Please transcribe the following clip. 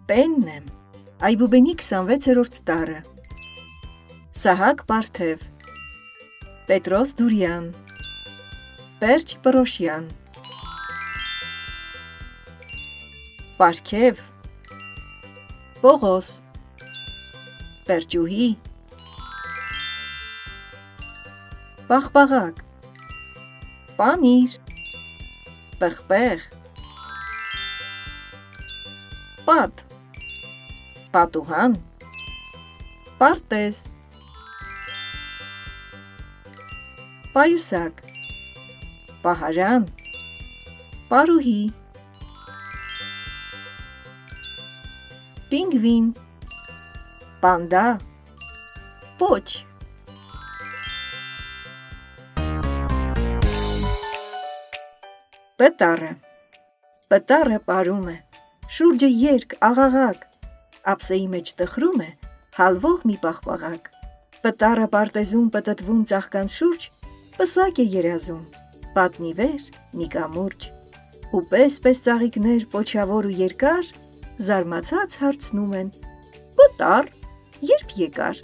Պենն եմ, Այբուբենի 26-րդ տարը, Սահակ Բարթև, Պետրոս Դուրյան, Պերճ Պրոշյան, Պարքև, Պողոս, Պերջուհի, Պաղպաղակ, Պանիր, Պեղպեղ, Պատ, Պատուհան, Պարտեզ, Պայուսակ, Պահարան, Պարուհի, Պինգվին, Պանդա, Պոչ, Պտարը, Պտարը պարում է, շուրջը երկ աղաղակ, ափսեի մեջ տխրում է, հալվող մի պաղպաղակ, Պտարը պարտեզում պտտվում ծաղկանց շուրջ, պսակ է երազում, պատնի վեր մի կամուրջ, ու պես ծաղիկներ պոչավոր ու երկար, զարմացած հարցնում են, Պտար, երբ եկար,